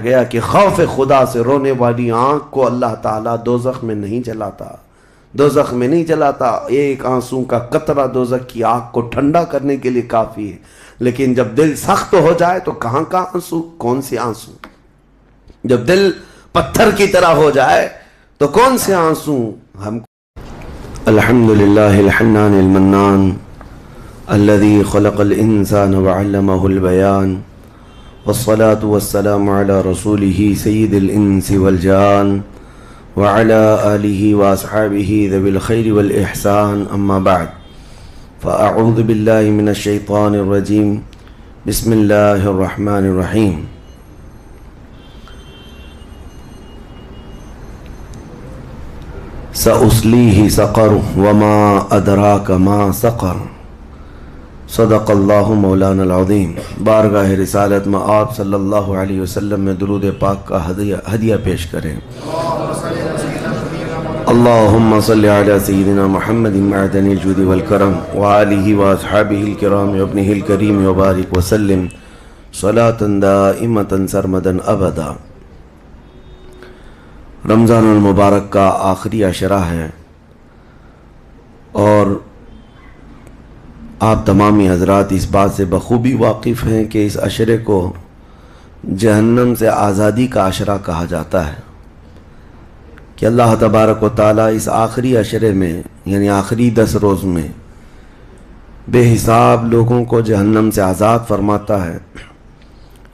گیا کہ خوف خدا سے رونے والی آنکھ کو اللہ تعالیٰ دوزخ میں نہیں جلاتا، دوزخ میں نہیں جلاتا۔ ایک آنسو کا قطرہ دوزخ کی آگ کو ٹھنڈا کرنے کے لیے کافی ہے، لیکن جب دل سخت ہو جائے تو کہاں کا آنسو، کون سے آنسو؟ جب دل پتھر کی طرح ہو جائے تو کون سے آنسو ہم؟ الحمدللہ الحنان المنان الذي خلق الانسان وعلمه البيان والصلاة والسلام على رسوله سيد الانس والجان وعلى آله واصحابه ذوي الخير والإحسان، اما بعد فاعوذ بالله من الشيطان الرجيم، بسم الله الرحمن الرحيم۔ سأصليه سقر وما أدراك ما سقر، صدق اللہ مولانا العظیم۔ بارگاہ رسالت میں آپ صلی اللہ علیہ وسلم میں درود پاک کا ہدیہ پیش کریں۔ اللہم صلی علی سیدنا محمد معدن الجود والکرم وآلہ واصحابہ الکرام وابنہ الکریم وبارک وسلم صلاة دائمة سرمدا ابدا۔ رمضان المبارک کا آخری عشرہ ہے، اور آپ تمامی حضرات اس بات سے بخوبی واقف ہیں کہ اس عشرے کو جہنم سے آزادی کا عشرہ کہا جاتا ہے، کہ اللہ تبارک و تعالیٰ اس آخری عشرے میں یعنی آخری 10 روز میں بے حساب لوگوں کو جہنم سے آزاد فرماتا ہے،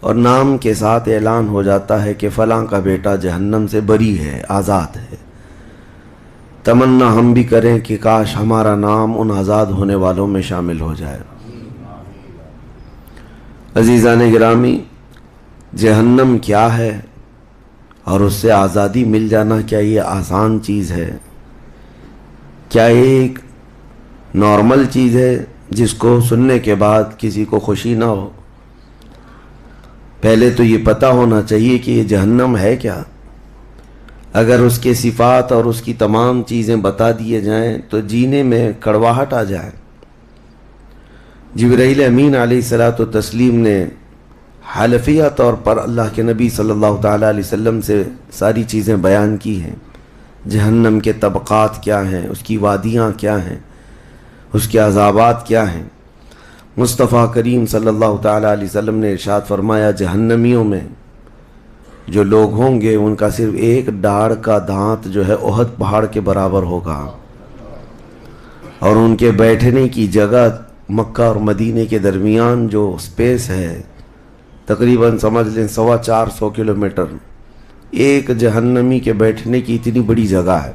اور نام کے ساتھ اعلان ہو جاتا ہے کہ فلاں کا بیٹا جہنم سے بری ہے، آزاد ہے۔ تمنا ہم بھی کریں کہ کاش ہمارا نام ان آزاد ہونے والوں میں شامل ہو جائے۔ عزیزان گرامی، جہنم کیا ہے اور اس سے آزادی مل جانا کیا یہ آسان چیز ہے؟ کیا ایک نارمل چیز ہے جس کو سننے کے بعد کسی کو خوشی نہ ہو؟ پہلے تو یہ پتہ ہونا چاہیے کہ یہ جہنم ہے کیا۔ اگر اس کے صفات اور اس کی تمام چیزیں بتا دیے جائیں تو جینے میں کڑواہٹ آ جائے۔ جبرائیل امین علیہ الصلاۃ والتسلیم نے حلفیہ طور پر اللہ کے نبی صلی اللہ تعالیٰ علیہ وسلم سے ساری چیزیں بیان کی ہیں۔ جہنم کے طبقات کیا ہیں، اس کی وادیاں کیا ہیں، اس کے عذابات کیا ہیں۔ مصطفیٰ کریم صلی اللہ تعالیٰ علیہ وسلم نے ارشاد فرمایا، جہنمیوں میں جو لوگ ہوں گے ان کا صرف ایک ڈاڑھ کا دانت جو ہے احد پہاڑ کے برابر ہوگا، اور ان کے بیٹھنے کی جگہ مکہ اور مدینے کے درمیان جو سپیس ہے تقریباً سمجھ لیں 450 کلومیٹر، ایک جہنمی کے بیٹھنے کی اتنی بڑی جگہ ہے۔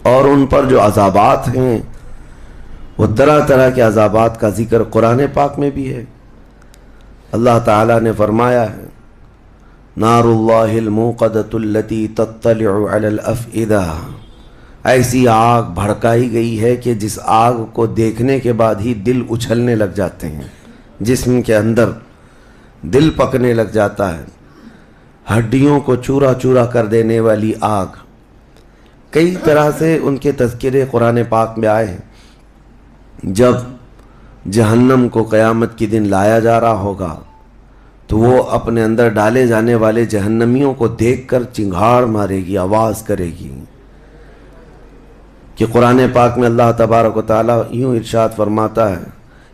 اور ان پر جو عذابات ہیں وہ طرح طرح کے عذابات کا ذکر قرآن پاک میں بھی ہے۔ اللہ تعالیٰ نے فرمایا ہے، نار اللہ الموقدۃ التی تطلع علی الافئدہ، ایسی آگ بھڑکائی گئی ہے کہ جس آگ کو دیکھنے کے بعد ہی دل اچھلنے لگ جاتے ہیں، جسم کے اندر دل پکنے لگ جاتا ہے، ہڈیوں کو چورا چورا کر دینے والی آگ۔ کئی طرح سے ان کے تذکرے قرآن پاک میں آئے ہیں۔ جب جہنم کو قیامت کے دن لایا جا رہا ہوگا تو وہ اپنے اندر ڈالے جانے والے جہنمیوں کو دیکھ کر چنگھاڑ مارے گی، آواز کرے گی، کہ قرآن پاک میں اللہ تبارک و تعالیٰ یوں ارشاد فرماتا ہے،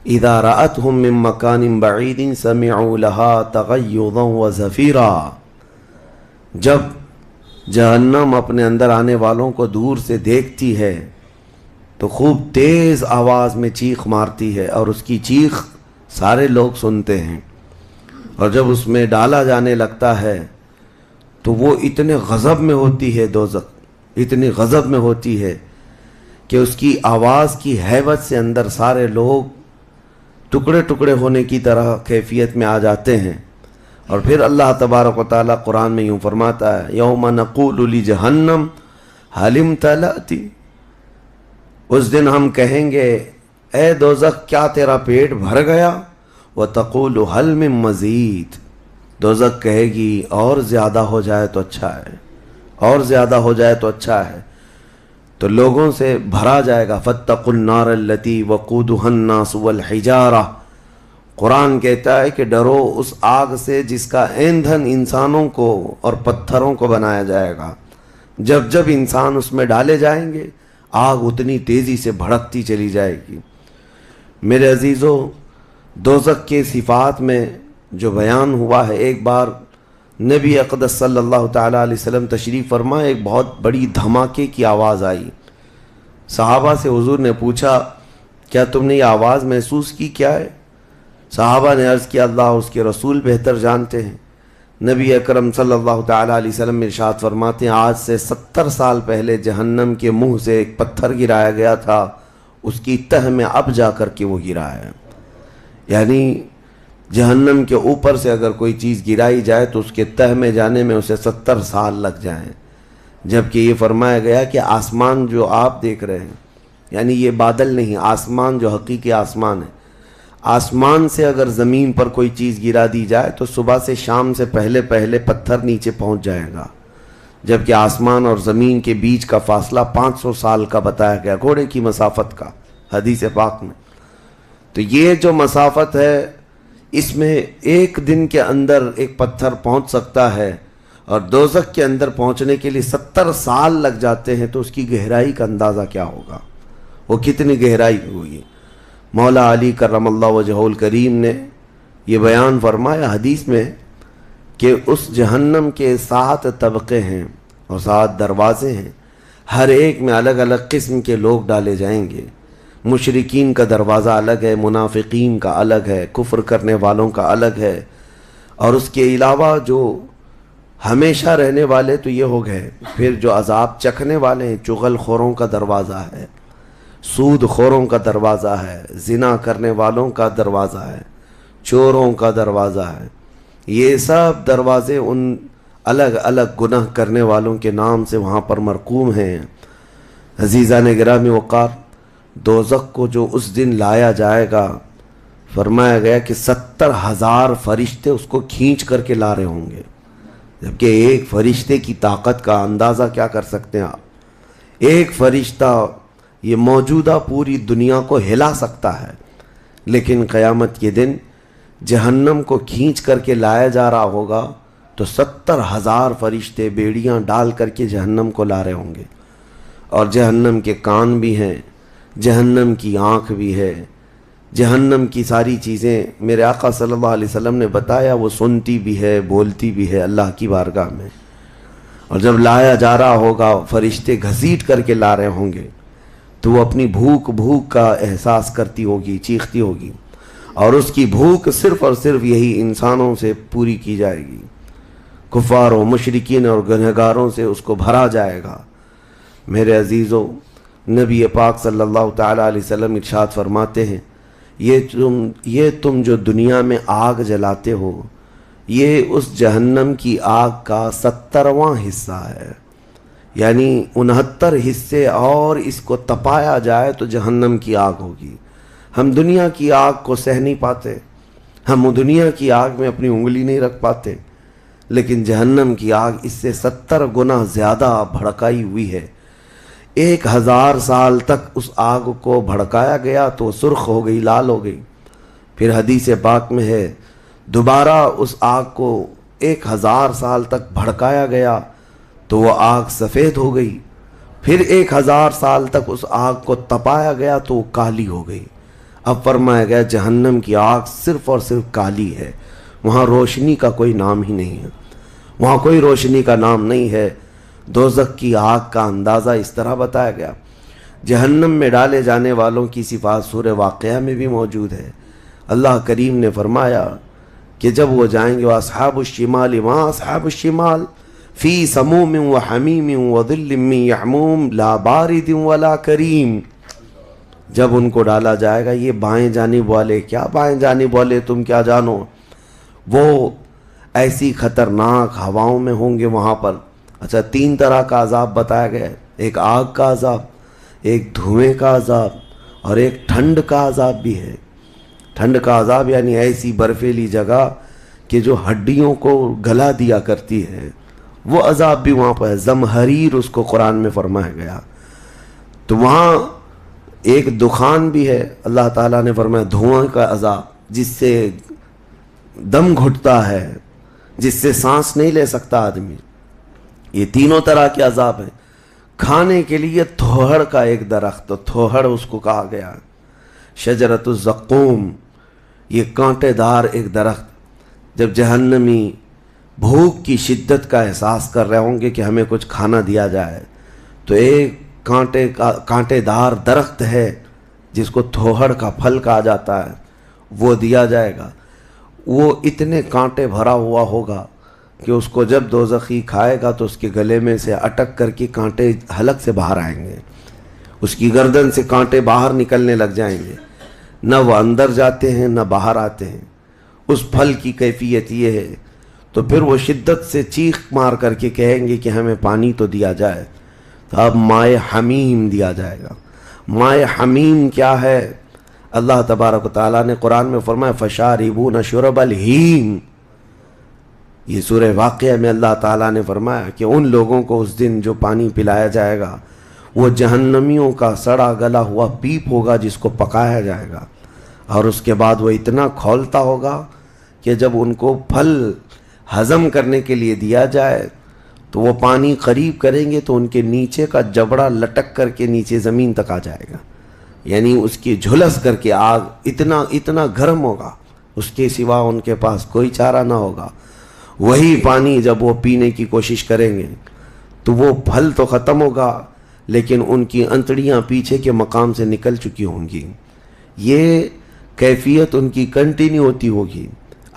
اذا رأتهم من مکان بعید سمعوا لها تغیظا وزفیرا، جب جہنم اپنے اندر آنے والوں کو دور سے دیکھتی ہے تو خوب تیز آواز میں چیخ مارتی ہے، اور اس کی چیخ سارے لوگ سنتے ہیں۔ اور جب اس میں ڈالا جانے لگتا ہے تو وہ اتنے غضب میں ہوتی ہے، دوزخ اتنی غضب میں ہوتی ہے کہ اس کی آواز کی ہیبت سے اندر سارے لوگ ٹکڑے ٹکڑے ہونے کی طرح کیفیت میں آ جاتے ہیں۔ اور پھر اللہ تبارک و تعالیٰ قرآن میں یوں فرماتا ہے، یوم نقول لجہنم هل امتلأت، اس دن ہم کہیں گے اے دوزخ کیا تیرا پیٹ بھر گیا؟ وَتَقُولُ هَلْ مِن مَزِيد، دوزخ کہے گی اور زیادہ ہو جائے تو اچھا ہے، اور زیادہ ہو جائے تو اچھا ہے۔ تو لوگوں سے بھرا جائے گا، فَاتَّقُوا النَّارَ الَّتِي وَقُودُهَا النَّاسُ وَالْحِجَارَةُ، قرآن کہتا ہے کہ ڈرو اس آگ سے جس کا ایندھن انسانوں کو اور پتھروں کو بنایا جائے گا. جب جب انسان اس میں ڈالے جائیں گے آگ اتنی تیزی سے بھڑکتی چلی جائے گی. میرے عزیزو، دوزخ کے صفات میں جو بیان ہوا ہے، ایک بار نبی اقدس صلی اللہ تعالیٰ علیہ وسلم تشریف فرما، ایک بہت بڑی دھماکے کی آواز آئی. صحابہ سے حضور نے پوچھا کیا تم نے یہ آواز محسوس کی، کیا ہے؟ صحابہ نے عرض کیا اللہ اس کے رسول بہتر جانتے ہیں. نبی اکرم صلی اللہ تعالیٰ علیہ وسلم ارشاد فرماتے ہیں آج سے 70 سال پہلے جہنم کے منہ سے ایک پتھر گرایا گیا تھا، اس کی تہ میں اب جا کر کے وہ گرا ہے. یعنی جہنم کے اوپر سے اگر کوئی چیز گرائی جائے تو اس کے تہ میں جانے میں اسے 70 سال لگ جائیں. جبکہ یہ فرمایا گیا کہ آسمان جو آپ دیکھ رہے ہیں، یعنی یہ بادل نہیں، آسمان جو حقیقی آسمان ہے، آسمان سے اگر زمین پر کوئی چیز گرا دی جائے تو صبح سے شام سے پہلے پہلے پتھر نیچے پہنچ جائے گا. جبکہ آسمان اور زمین کے بیچ کا فاصلہ 500 سال کا بتایا گیا، گھوڑے کی مسافت کا، حدیث پاک میں. تو یہ جو مسافت ہے اس میں ایک دن کے اندر ایک پتھر پہنچ سکتا ہے، اور دوزخ کے اندر پہنچنے کے لیے 70 سال لگ جاتے ہیں. تو اس کی گہرائی کا اندازہ کیا ہوگا، وہ کتنی گہرائی ہوگی. مولا علی کرم اللہ وجہہ الکریم نے یہ بیان فرمایا حدیث میں کہ اس جہنم کے 7 طبقے ہیں اور 7 دروازے ہیں، ہر ایک میں الگ الگ قسم کے لوگ ڈالے جائیں گے. مشرکین کا دروازہ الگ ہے، منافقین کا الگ ہے، کفر کرنے والوں کا الگ ہے، اور اس کے علاوہ جو ہمیشہ رہنے والے تو یہ ہو گئے. پھر جو عذاب چکھنے والے ہیں، چغل خوروں کا دروازہ ہے، سود خوروں کا دروازہ ہے، زنا کرنے والوں کا دروازہ ہے، چوروں کا دروازہ ہے. یہ سب دروازے ان الگ الگ گناہ کرنے والوں کے نام سے وہاں پر مرقوم ہیں. عزیزان گرامی وقار، دوزخ کو جو اس دن لایا جائے گا، فرمایا گیا کہ 70,000 فرشتے اس کو کھینچ کر کے لا رہے ہوں گے. جبکہ ایک فرشتے کی طاقت کا اندازہ کیا کر سکتے ہیں آپ؟ ایک فرشتہ یہ موجودہ پوری دنیا کو ہلا سکتا ہے. لیکن قیامت کے دن جہنم کو کھینچ کر کے لایا جا رہا ہوگا تو 70,000 فرشتے بیڑیاں ڈال کر کے جہنم کو لا رہے ہوں گے. اور جہنم کے کان بھی ہیں، جہنم کی آنکھ بھی ہے، جہنم کی ساری چیزیں میرے آقا صلی اللہ علیہ وسلم نے بتایا وہ سنتی بھی ہے، بولتی بھی ہے اللہ کی بارگاہ میں. اور جب لایا جا رہا ہوگا فرشتے گھسیٹ کر کے لا رہے ہوں گے تو وہ اپنی بھوک کا احساس کرتی ہوگی، چیختی ہوگی، اور اس کی بھوک صرف اور صرف یہی انسانوں سے پوری کی جائے گی. کفاروں، مشرکین اور گنہگاروں سے اس کو بھرا جائے گا. میرے عزیزو، نبی پاک صلی اللہ تعالیٰ علیہ وسلم ارشاد فرماتے ہیں یہ تم جو دنیا میں آگ جلاتے ہو، یہ اس جہنم کی آگ کا 70واں حصہ ہے. یعنی 69 حصے اور اس کو تپایا جائے تو جہنم کی آگ ہوگی. ہم دنیا کی آگ کو سہ نہیں پاتے، ہم دنیا کی آگ میں اپنی انگلی نہیں رکھ پاتے، لیکن جہنم کی آگ اس سے 70 گنا زیادہ بھڑکائی ہوئی ہے. 1000 سال تک اس آگ کو بھڑکایا گیا تو وہ سرخ ہو گئی، لال ہو گئی. پھر حدیث پاک میں ہے دوبارہ اس آگ کو 1000 سال تک بھڑکایا گیا تو وہ آگ سفید ہو گئی. پھر 1000 سال تک اس آگ کو تپایا گیا تو وہ کالی ہو گئی. اب فرمایا گیا جہنم کی آگ صرف اور صرف کالی ہے، وہاں روشنی کا کوئی نام ہی نہیں ہے، وہاں کوئی روشنی کا نام نہیں ہے. دوزخ کی آگ کا اندازہ اس طرح بتایا گیا. جہنم میں ڈالے جانے والوں کی صفات سورہ واقعہ میں بھی موجود ہے. اللہ کریم نے فرمایا کہ جب وہ جائیں گے اصحاب الشمال ما اصحاب الشمال فی سموم و حمیم و ظل من یحموم لا بارد ولا کریم. جب ان کو ڈالا جائے گا، یہ بائیں جانب والے، کیا بائیں جانب والے تم کیا جانو، وہ ایسی خطرناک ہواؤں میں ہوں گے وہاں پر. اچھا، 3 طرح کا عذاب بتایا گیا ہے، ایک آگ کا عذاب، ایک دھوئیں کا عذاب، اور ایک ٹھنڈ کا عذاب بھی ہے. ٹھنڈ کا عذاب یعنی ایسی برفیلی جگہ کہ جو ہڈیوں کو گلا دیا کرتی ہے، وہ عذاب بھی وہاں پر ہے. زمہریر اس کو قرآن میں فرمایا گیا. تو وہاں ایک دخان بھی ہے، اللہ تعالیٰ نے فرمایا دھواں کا عذاب. جس سے دم گھٹتا ہے، جس سے سانس نہیں لے سکتا آدمی. یہ تینوں طرح کے عذاب ہیں. کھانے کے لیے تھوہڑ کا ایک درخت، تو تھوہڑ اس کو کہا گیا، شجرۃ الزقوم، یہ کانٹے دار ایک درخت. جب جہنمی بھوک کی شدت کا احساس کر رہے ہوں گے کہ ہمیں کچھ کھانا دیا جائے، تو ایک کانٹے دار درخت ہے جس کو تھوہڑ کا پھل کہا جاتا ہے، وہ دیا جائے گا. وہ اتنے کانٹے بھرا ہوا ہوگا کہ اس کو جب دوزخی کھائے گا تو اس کے گلے میں سے اٹک کر کے کانٹے حلق سے باہر آئیں گے، اس کی گردن سے کانٹے باہر نکلنے لگ جائیں گے. نہ وہ اندر جاتے ہیں نہ باہر آتے ہیں. اس پھل کی کیفیت یہ ہے. تو پھر وہ شدت سے چیخ مار کر کے کہیں گے کہ ہمیں پانی تو دیا جائے. تو اب مائے حمیم دیا جائے گا. مائے حمیم کیا ہے؟ اللہ تبارک و تعالیٰ نے قرآن میں فرمایا فشاربون شرب الہیم. یہ سورہ واقعہ میں اللہ تعالیٰ نے فرمایا کہ ان لوگوں کو اس دن جو پانی پلایا جائے گا وہ جہنمیوں کا سڑا گلا ہوا پیپ ہوگا جس کو پکایا جائے گا. اور اس کے بعد وہ اتنا کھولتا ہوگا کہ جب ان کو پھل ہضم کرنے کے لیے دیا جائے تو وہ پانی قریب کریں گے تو ان کے نیچے کا جبڑا لٹک کر کے نیچے زمین تک آ جائے گا. یعنی اس کی جھلس کر کے آگ اتنا گرم ہوگا، اس کے سوا ان کے پاس کوئی چارہ نہ ہوگا. وہی پانی جب وہ پینے کی کوشش کریں گے تو وہ پھل تو ختم ہوگا لیکن ان کی انتڑیاں پیچھے کے مقام سے نکل چکی ہوں گی. یہ کیفیت ان کی کنٹینیو ہوتی ہوگی.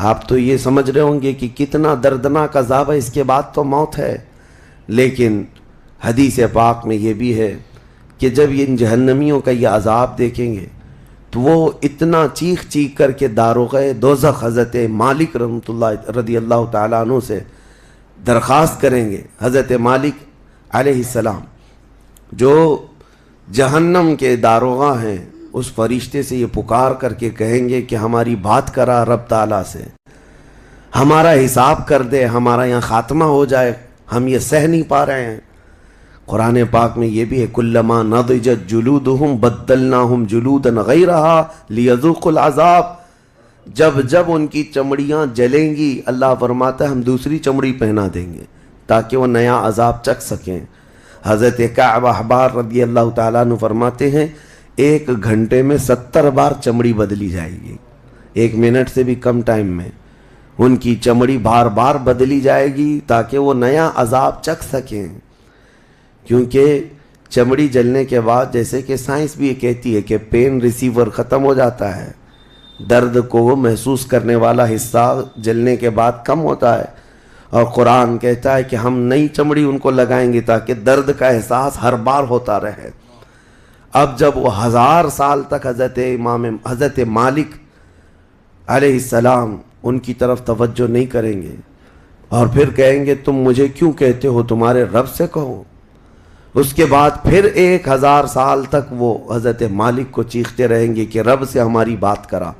آپ تو یہ سمجھ رہے ہوں گے کہ کتنا دردناک عذاب ہے، اس کے بعد تو موت ہے. لیکن حدیث پاک میں یہ بھی ہے کہ جب ان جہنمیوں کا یہ عذاب دیکھیں گے تو وہ اتنا چیخ چیخ کر کے داروغ دوزخ حضرت مالک رحمۃ اللہ رضی اللہ تعالیٰ عنہ سے درخواست کریں گے. حضرت مالک علیہ السلام جو جہنم کے داروغہ ہیں، اس فرشتے سے یہ پکار کر کے کہیں گے کہ ہماری بات کرا رب تعالیٰ سے، ہمارا حساب کر دے، ہمارا یہاں خاتمہ ہو جائے، ہم یہ سہ نہیں پا رہے ہیں. قرآن پاک میں یہ بھی ہے کلما نضجت جلودہم بدلناہم جلودا غیرہا لیذوقوا العذاب. جب ان کی چمڑیاں جلیں گی اللہ فرماتا ہے ہم دوسری چمڑی پہنا دیں گے تاکہ وہ نیا عذاب چکھ سکیں. حضرت کعب احبار رضی اللہ تعالیٰ عنہ فرماتے ہیں 1 گھنٹے میں 70 بار چمڑی بدلی جائے گی. 1 منٹ سے بھی کم ٹائم میں ان کی چمڑی بار بار بدلی جائے گی تاکہ وہ نیا عذاب چکھ سکیں. کیونکہ چمڑی جلنے کے بعد جیسے کہ سائنس بھی یہ کہتی ہے کہ پین ریسیور ختم ہو جاتا ہے، درد کو محسوس کرنے والا حصہ جلنے کے بعد کم ہوتا ہے. اور قرآن کہتا ہے کہ ہم نئی چمڑی ان کو لگائیں گے تاکہ درد کا احساس ہر بار ہوتا رہے. اب جب وہ 1000 سال تک حضرت مالک علیہ السلام ان کی طرف توجہ نہیں کریں گے اور پھر کہیں گے تم مجھے کیوں کہتے ہو، تمہارے رب سے کہو. اس کے بعد پھر 1000 سال تک وہ حضرت مالک کو چیختے رہیں گے کہ رب سے ہماری بات کرا.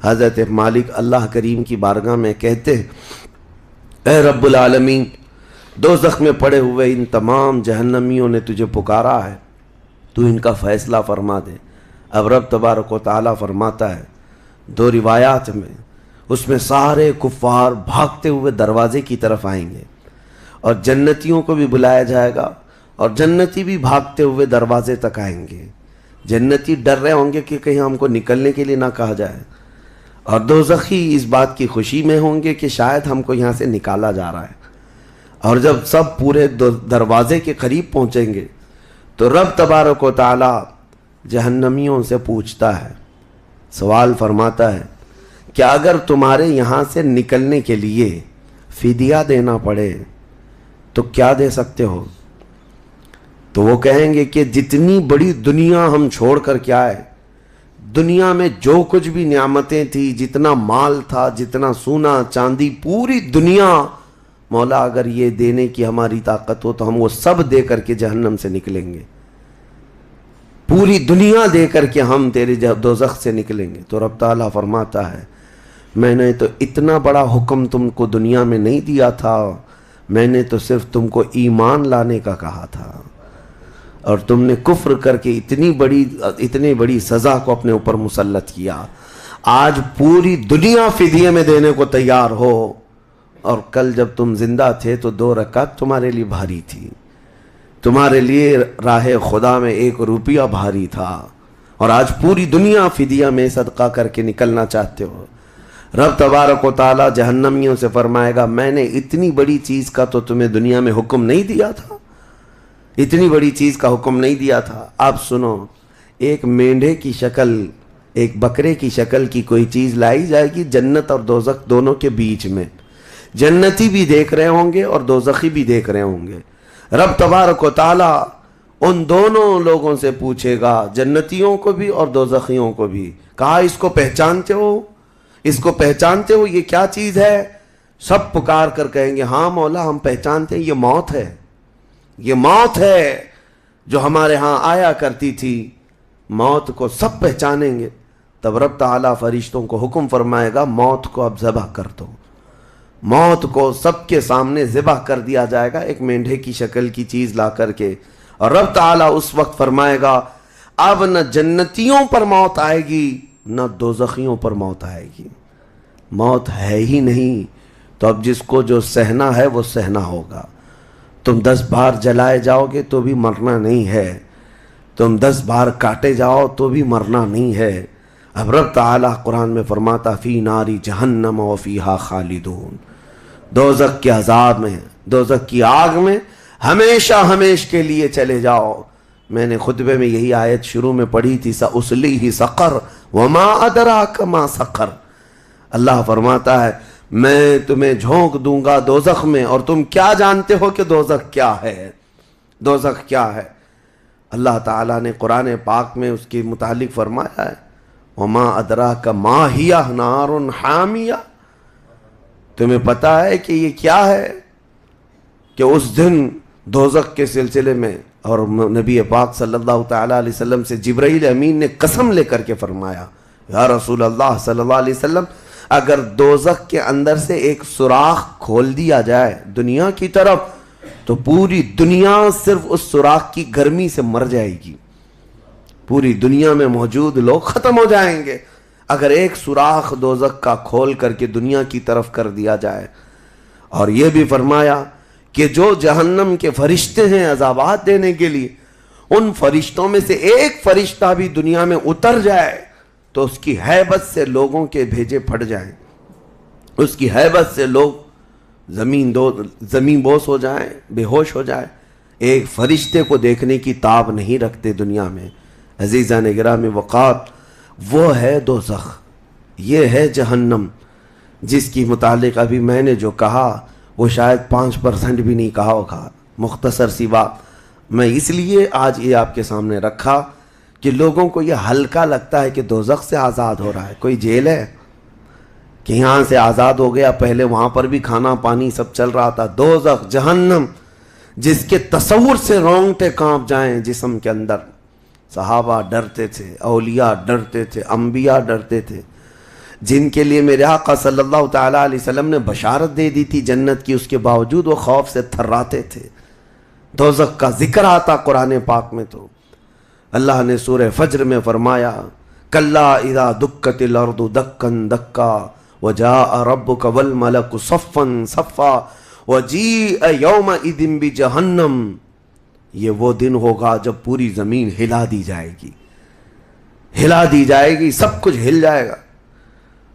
حضرت مالک اللہ کریم کی بارگاہ میں کہتے ہیں اے رب العالمین، دوزخ میں پڑے ہوئے ان تمام جہنمیوں نے تجھے پکارا ہے، تو ان کا فیصلہ فرما دے. اب رب تبارک و تعالیٰ فرماتا ہے 2 روایات میں، اس میں سارے کفار بھاگتے ہوئے دروازے کی طرف آئیں گے اور جنتیوں کو بھی بلایا جائے گا اور جنتی بھی بھاگتے ہوئے دروازے تک آئیں گے. جنتی ڈر رہے ہوں گے کہ کہیں ہم کو نکلنے کے لیے نہ کہا جائے، اور دوزخی اس بات کی خوشی میں ہوں گے کہ شاید ہم کو یہاں سے نکالا جا رہا ہے. اور جب سب پورے دروازے کے قریب پہنچیں گے تو رب تبارک و تعالی جہنمیوں سے پوچھتا ہے، سوال فرماتا ہے کہ اگر تمہارے یہاں سے نکلنے کے لیے فدیہ دینا پڑے تو کیا دے سکتے ہو؟ تو وہ کہیں گے کہ جتنی بڑی دنیا ہم چھوڑ کر کے آئے، دنیا میں جو کچھ بھی نعمتیں تھی، جتنا مال تھا، جتنا سونا چاندی، پوری دنیا، مولا اگر یہ دینے کی ہماری طاقت ہو تو ہم وہ سب دے کر کے جہنم سے نکلیں گے. پوری دنیا دے کر کے ہم تیرے دوزخ سے نکلیں گے. تو رب تعالیٰ فرماتا ہے میں نے تو اتنا بڑا حکم تم کو دنیا میں نہیں دیا تھا، میں نے تو صرف تم کو ایمان لانے کا کہا تھا، اور تم نے کفر کر کے اتنی بڑی سزا کو اپنے اوپر مسلط کیا. آج پوری دنیا فدیے میں دینے کو تیار ہو، اور کل جب تم زندہ تھے تو 2 رکعت تمہارے لیے بھاری تھی، تمہارے لیے راہ خدا میں 1 روپیہ بھاری تھا، اور آج پوری دنیا فدیہ میں صدقہ کر کے نکلنا چاہتے ہو۔ رب تبارک و تعالی جہنمیوں سے فرمائے گا میں نے اتنی بڑی چیز کا تو تمہیں دنیا میں حکم نہیں دیا تھا، اتنی بڑی چیز کا حکم نہیں دیا تھا۔ اب سنو، ایک مینڈھے کی شکل، ایک بکرے کی شکل کی کوئی چیز لائی جائے گی جنت اور دوزخ دونوں کے بیچ میں، جنتی بھی دیکھ رہے ہوں گے اور دوزخی بھی دیکھ رہے ہوں گے۔ رب تبارک و تعالی ان دونوں لوگوں سے پوچھے گا، جنتیوں کو بھی اور دوزخیوں کو بھی، کہا اس کو پہچانتے ہو، اس کو پہچانتے ہو، یہ کیا چیز ہے؟ سب پکار کر کہیں گے ہاں مولا ہم پہچانتے ہیں، یہ موت ہے، یہ موت ہے جو ہمارے ہاں آیا کرتی تھی۔ موت کو سب پہچانیں گے۔ تب رب تعالیٰ فرشتوں کو حکم فرمائے گا موت کو اب ذبح کر دو۔ موت کو سب کے سامنے ذبح کر دیا جائے گا، ایک مینڈھے کی شکل کی چیز لا کر کے، اور رب تعالیٰ اس وقت فرمائے گا اب نہ جنتیوں پر موت آئے گی نہ دوزخیوں پر موت آئے گی، موت ہے ہی نہیں۔ تو اب جس کو جو سہنا ہے وہ سہنا ہوگا۔ تم 10 بار جلائے جاؤ گے تو بھی مرنا نہیں ہے، تم 10 بار کاٹے جاؤ تو بھی مرنا نہیں ہے۔ اب رب تعالیٰ قرآن میں فرماتا فی ناری جہنم و فیہا خالدون، دوزخ کے عذاب میں، دوزخ کی آگ میں ہمیشہ ہمیش کے لیے چلے جاؤ۔ میں نے خطبے میں یہی آیت شروع میں پڑھی تھی سأصلیہ سقر وما ادراک ما سقر۔ اللہ فرماتا ہے میں تمہیں جھونک دوں گا دوزخ میں، اور تم کیا جانتے ہو کہ دوزخ کیا ہے، دوزخ کیا ہے؟ اللہ تعالیٰ نے قرآن پاک میں اس کے متعلق فرمایا ہے وما ادراک ما ہی نار حامیہ، تمہیں پتہ ہے کہ یہ کیا ہے؟ کہ اس دن دوزخ کے سلسلے میں، اور نبی پاک صلی اللہ تعالیٰ علیہ وسلم سے جبرائیل امین نے قسم لے کر کے فرمایا یا رسول اللہ صلی اللہ علیہ وسلم اگر دوزخ کے اندر سے ایک سوراخ کھول دیا جائے دنیا کی طرف تو پوری دنیا صرف اس سوراخ کی گرمی سے مر جائے گی، پوری دنیا میں موجود لوگ ختم ہو جائیں گے اگر ایک سوراخ دوزخ کا کھول کر کے دنیا کی طرف کر دیا جائے۔ اور یہ بھی فرمایا کہ جو جہنم کے فرشتے ہیں عذابات دینے کے لیے، ان فرشتوں میں سے ایک فرشتہ بھی دنیا میں اتر جائے تو اس کی ہیبت سے لوگوں کے بھیجے پھٹ جائیں، اس کی ہیبت سے لوگ زمین بوس ہو جائیں، بے ہوش ہو جائیں، ایک فرشتے کو دیکھنے کی تاب نہیں رکھتے دنیا میں۔ عزیزان گرامی وقات، وہ ہے دوزخ، یہ ہے جہنم، جس کی متعلق ابھی میں نے جو کہا وہ شاید 5% بھی نہیں کہا ہوگا، مختصر سی بات میں اس لیے آج یہ آپ کے سامنے رکھا کہ لوگوں کو یہ ہلکا لگتا ہے کہ دوزخ سے آزاد ہو رہا ہے، کوئی جیل ہے کہ یہاں سے آزاد ہو گیا، پہلے وہاں پر بھی کھانا پانی سب چل رہا تھا۔ دوزخ، جہنم، جس کے تصور سے رونگٹے کانپ جائیں جسم کے اندر۔ صحابہ ڈرتے تھے، اولیاء ڈرتے تھے، انبیاء ڈرتے تھے، جن کے لیے میرے آقا صلی اللہ تعالیٰ علیہ وسلم نے بشارت دے دی تھی جنت کی، اس کے باوجود وہ خوف سے تھراتے تھے۔ دوزخ کا ذکر آتا قرآن پاک میں تو اللہ نے سورہ فجر میں فرمایا کلا اذا دکت الارض دکن دکا وجاء ربک والملک صفا صفا وجیء یومئذ بجہنم، یہ وہ دن ہوگا جب پوری زمین ہلا دی جائے گی، ہلا دی جائے گی، سب کچھ ہل جائے گا،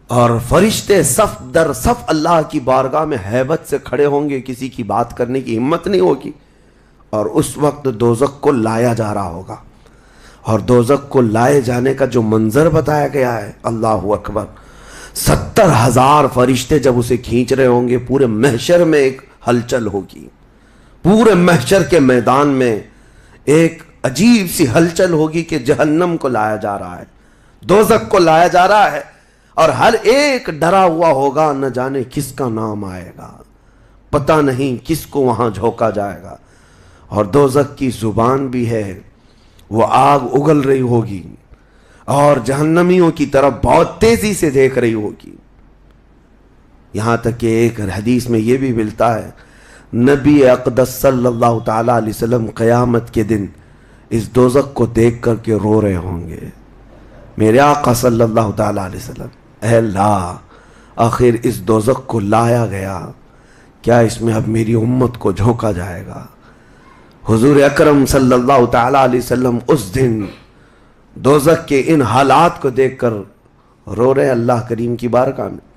اور فرشتے صف در صف اللہ کی بارگاہ میں ہیبت سے کھڑے ہوں گے، کسی کی بات کرنے کی ہمت نہیں ہوگی، اور اس وقت دوزخ کو لایا جا رہا ہوگا۔ اور دوزخ کو لائے جانے کا جو منظر بتایا گیا ہے، اللہ اکبر، 70,000 فرشتے جب اسے کھینچ رہے ہوں گے، پورے محشر میں ایک ہلچل ہوگی، پورے محشر کے میدان میں ایک عجیب سی ہلچل ہوگی کہ جہنم کو لایا جا رہا ہے، دوزخ کو لایا جا رہا ہے، اور ہر ایک ڈرا ہوا ہوگا، نہ جانے کس کا نام آئے گا، پتہ نہیں کس کو وہاں جھونکا جائے گا۔ اور دوزخ کی زبان بھی ہے، وہ آگ اگل رہی ہوگی اور جہنمیوں کی طرف بہت تیزی سے دیکھ رہی ہوگی، یہاں تک کہ ایک حدیث میں یہ بھی ملتا ہے نبی اقدس صلی اللہ تعالیٰ علیہ وسلم قیامت کے دن اس دوزخ کو دیکھ کر کے رو رہے ہوں گے، میرے آقا صلی اللہ تعالیٰ علیہ وسلم۔ اے اللہ آخر اس دوزخ کو لایا گیا، کیا اس میں اب میری امت کو جھونکا جائے گا؟ حضور اکرم صلی اللہ تعالی علیہ وسلم اس دن دوزخ کے ان حالات کو دیکھ کر رو رہے اللہ کریم کی بارگاہ میں۔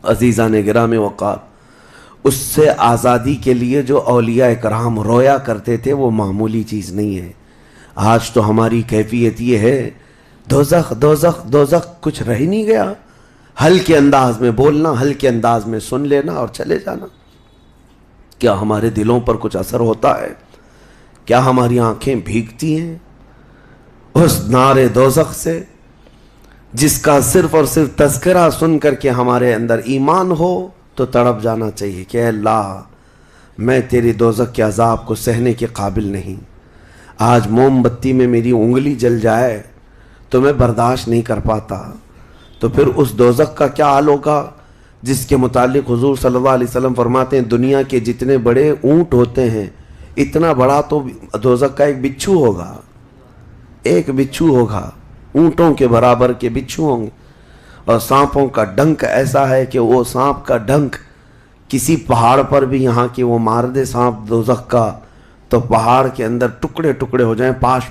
عزیزان گرامی وقار، اس سے آزادی کے لیے جو اولیاء کرام رویا کرتے تھے وہ معمولی چیز نہیں ہے۔ آج تو ہماری کیفیت یہ ہے دوزخ دوزخ دوزخ، کچھ رہ نہیں گیا، ہلکے انداز میں بولنا، ہلکے انداز میں سن لینا اور چلے جانا۔ کیا ہمارے دلوں پر کچھ اثر ہوتا ہے؟ کیا ہماری آنکھیں بھیگتی ہیں اس نعرے دوزخ سے جس کا صرف اور صرف تذکرہ سن کر کے ہمارے اندر ایمان ہو تو تڑپ جانا چاہیے کہ اے اللہ میں تیری دوزخ کے عذاب کو سہنے کے قابل نہیں۔ آج موم بتی میں میری انگلی جل جائے تو میں برداشت نہیں کر پاتا، تو پھر اس دوزخ کا کیا حال ہوگا جس کے متعلق حضور صلی اللہ علیہ وسلم فرماتے ہیں دنیا کے جتنے بڑے اونٹ ہوتے ہیں اتنا بڑا تو دوزخ کا ایک بچھو ہوگا، ایک بچھو ہوگا، اونٹوں کے برابر کے بچھو ہوں گے۔ اور سانپوں کا ڈنک ایسا ہے کہ وہ سانپ کا ڈنک کسی پہاڑ پر بھی یہاں کی وہ مار دے سانپ دوزخ کا تو پہاڑ کے اندر ٹکڑے ٹکڑے ہو جائیں، پاش